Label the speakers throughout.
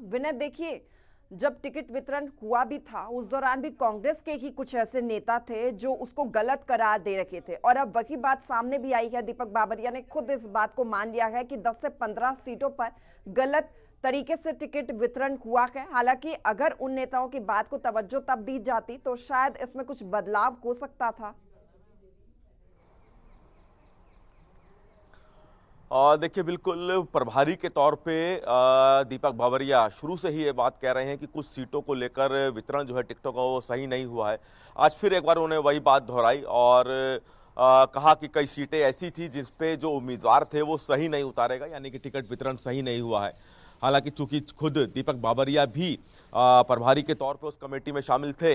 Speaker 1: विनय, देखिए, जब टिकट वितरण हुआ भी था उस दौरान भी कांग्रेस के ही कुछ ऐसे नेता थे जो उसको गलत करार दे रखे थे, और अब वही बात सामने भी आई है। दीपक बाबरिया ने खुद इस बात को मान लिया है कि 10 से 15 सीटों पर गलत तरीके से टिकट वितरण हुआ है। हालांकि अगर उन नेताओं की बात को तवज्जो तब दी जाती तो शायद इसमें कुछ बदलाव हो सकता था।
Speaker 2: देखिए, बिल्कुल प्रभारी के तौर पे दीपक बाबरिया शुरू से ही ये बात कह रहे हैं कि कुछ सीटों को लेकर वितरण जो है टिकटों का वो सही नहीं हुआ है। आज फिर एक बार उन्होंने वही बात दोहराई और कहा कि कई सीटें ऐसी थी जिस पे जो उम्मीदवार थे वो सही नहीं उतारेगा, यानी कि टिकट वितरण सही नहीं हुआ है। हालांकि चूंकि खुद दीपक बाबरिया भी प्रभारी के तौर पे उस कमेटी में शामिल थे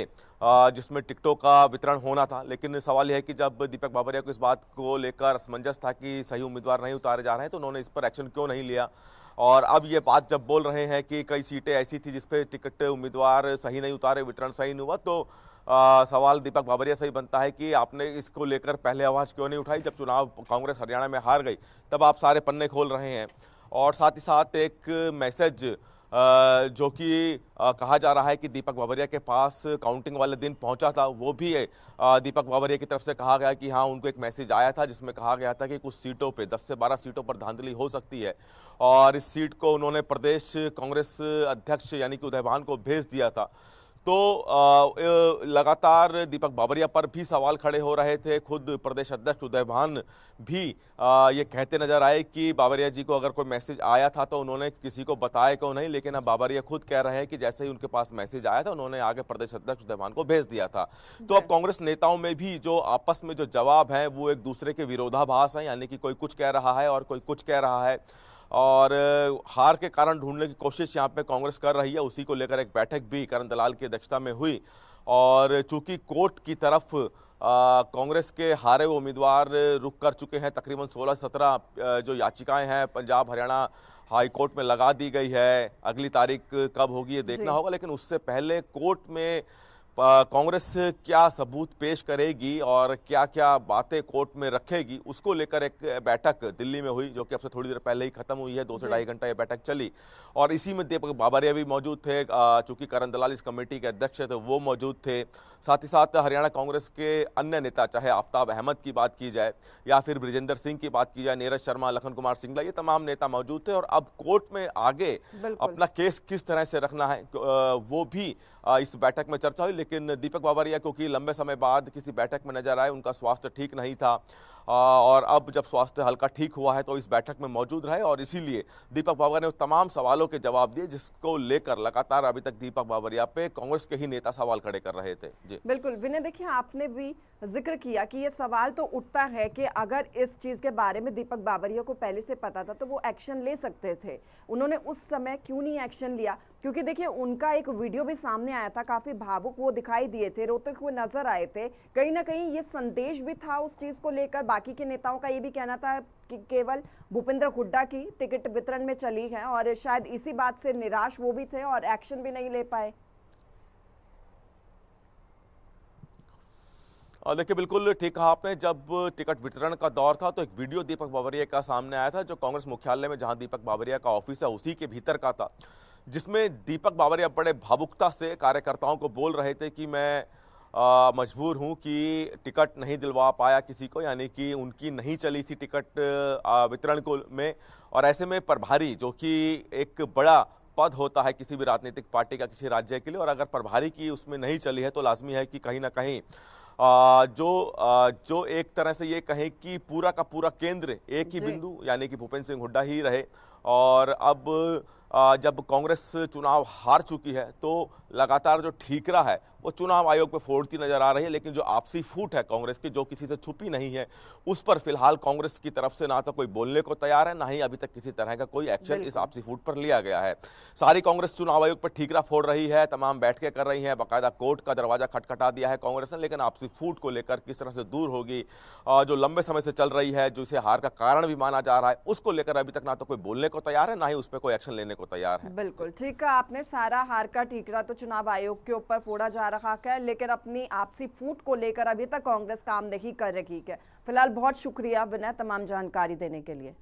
Speaker 2: जिसमें टिकटों का वितरण होना था, लेकिन सवाल यह है कि जब दीपक बाबरिया को इस बात को लेकर असमंजस था कि सही उम्मीदवार नहीं उतारे जा रहे हैं तो उन्होंने इस पर एक्शन क्यों नहीं लिया। और अब ये बात जब बोल रहे हैं कि कई सीटें ऐसी थी जिसपे टिकट उम्मीदवार सही नहीं उतारे, वितरण सही नहीं हुआ, तो सवाल दीपक बाबरिया से ही बनता है कि आपने इसको लेकर पहले आवाज क्यों नहीं उठाई। जब चुनाव कांग्रेस हरियाणा में हार गई तब आप सारे पन्ने खोल रहे हैं। और साथ ही साथ एक मैसेज जो कि कहा जा रहा है कि दीपक बाबरिया के पास काउंटिंग वाले दिन पहुंचा था, वो भी दीपक बाबरिया की तरफ से कहा गया कि हाँ, उनको एक मैसेज आया था जिसमें कहा गया था कि कुछ सीटों पे 10 से 12 सीटों पर धांधली हो सकती है, और इस सीट को उन्होंने प्रदेश कांग्रेस अध्यक्ष यानी कि उदय भान को भेज दिया था। तो लगातार दीपक बाबरिया पर भी सवाल खड़े हो रहे थे। खुद प्रदेश अध्यक्ष उदय भान भी ये कहते नजर आए कि बाबरिया जी को अगर कोई मैसेज आया था तो उन्होंने किसी को बताया क्यों नहीं, लेकिन अब बाबरिया खुद कह रहे हैं कि जैसे ही उनके पास मैसेज आया था उन्होंने आगे प्रदेश अध्यक्ष उदय भान को भेज दिया था। तो अब कांग्रेस नेताओं में भी जो आपस में जो जवाब है वो एक दूसरे के विरोधाभास है, यानी कि कोई कुछ कह रहा है और कोई कुछ कह रहा है, और हार के कारण ढूंढने की कोशिश यहाँ पे कांग्रेस कर रही है। उसी को लेकर एक बैठक भी करण दलाल की अध्यक्षता में हुई, और चूंकि कोर्ट की तरफ कांग्रेस के हारे हुए उम्मीदवार रुख कर चुके हैं, तकरीबन 16-17 जो याचिकाएं हैं पंजाब हरियाणा हाई कोर्ट में लगा दी गई है। अगली तारीख कब होगी ये देखना होगा, लेकिन उससे पहले कोर्ट में कांग्रेस क्या सबूत पेश करेगी और क्या क्या बातें कोर्ट में रखेगी, उसको लेकर एक बैठक दिल्ली में हुई, जो कि अब से थोड़ी देर पहले ही खत्म हुई है। 2 से ढाई घंटा ये बैठक चली, और इसी में दीपक बाबरिया भी मौजूद थे। चूंकि करण दलाल इस कमेटी के अध्यक्ष थे, वो मौजूद थे। साथ ही साथ हरियाणा कांग्रेस के अन्य नेता, चाहे आफ्ताब अहमद की बात की जाए या फिर ब्रिजेंद्र सिंह की बात की जाए, नीरज शर्मा, लखन कुमार सिंगला, ये तमाम नेता मौजूद थे। और अब कोर्ट में आगे अपना केस किस तरह से रखना है वो भी इस बैठक में चर्चा हुई। लेकिन दीपक बाबरिया क्योंकि लंबे समय बाद किसी बैठक में नजर आए, उनका स्वास्थ्य ठीक नहीं था, और अब जब स्वास्थ्य हल्का ठीक हुआ है तो इस बैठक में मौजूद रहे, और इसीलिए दीपक बाबरिया ने तमाम सवालों के जवाब दिए, जिसको लेकर लगातार अभी तक दीपक बाबरिया पे कांग्रेस के ही नेता सवाल खड़े कर रहे थे। जी
Speaker 1: बिल्कुल विनय, देखिए, आपने भी जिक्र किया कि ये सवाल तो उठता है कि अगर इस चीज के बारे में दीपक बाबरिया को पहले से पता था तो वो एक्शन ले सकते थे। उन्होंने उस समय क्यों नहीं एक्शन लिया? क्योंकि देखिए, उनका एक वीडियो भी सामने आया था, काफी भावुक वो दिखाई दिए थे, रोते हुए नजर आए थे। कहीं ना कहीं ये संदेश भी था उस चीज को लेकर। बाकी के नेताओं का ये भी कहना था कि केवल भूपेंद्र हुड्डा की टिकट वितरण में चली है, और शायद इसी बात से निराश वो भी थे और एक्शन भी नहीं ले पाए।
Speaker 2: देखिए, बिल्कुल ठीक कहा आपने। जब टिकट वितरण का दौर था तो एक वीडियो दीपक बाबरिया का सामने आया था, जो कांग्रेस मुख्यालय में जहां दीपक बाबरिया का ऑफिस है उसी के भीतर का था, जिसमें दीपक बाबरिया बड़े भावुकता से कार्यकर्ताओं को बोल रहे थे कि मैं मजबूर हूं कि टिकट नहीं दिलवा पाया किसी को, यानी कि उनकी नहीं चली थी टिकट वितरण को में। और ऐसे में प्रभारी, जो कि एक बड़ा पद होता है किसी भी राजनीतिक पार्टी का किसी राज्य के लिए, और अगर प्रभारी की उसमें नहीं चली है तो लाजमी है कि कहीं ना कहीं जो एक तरह से ये कहें कि पूरा का पूरा केंद्र एक ही बिंदु यानी कि भूपेंद्र सिंह हुड्डा ही रहे। और अब जब कांग्रेस चुनाव हार चुकी है तो लगातार जो ठीकरा है वो चुनाव आयोग पे फोड़ती नजर आ रही है, लेकिन जो आपसी फूट है कांग्रेस की, जो किसी से छुपी नहीं है, उस पर फिलहाल कांग्रेस की तरफ से ना तो कोई बोलने को तैयार है, ना ही अभी तक किसी तरह का कोई एक्शन इस आपसी फूट पर लिया गया है। सारी कांग्रेस चुनाव आयोग पर ठीकरा फोड़ रही है, तमाम बैठकें कर रही है, बाकायदा कोर्ट का दरवाजा खटखटा दिया है कांग्रेस ने, लेकिन आपसी फूट को लेकर किस तरह से दूर होगी, जो लंबे समय से चल रही है, जो इसे हार का कारण भी माना जा रहा है, उसको लेकर अभी तक ना तो कोई बोलने को तैयार है, ना ही उस पर कोई एक्शन लेने को तैयार है।
Speaker 1: बिल्कुल ठीक है, आपने सारा हार का ठीकरा तो चुनाव आयोग के ऊपर फोड़ा जा रहा है, लेकिन अपनी आपसी फूट को लेकर अभी तक कांग्रेस काम नहीं कर रही है। फिलहाल बहुत शुक्रिया विनय, तमाम जानकारी देने के लिए।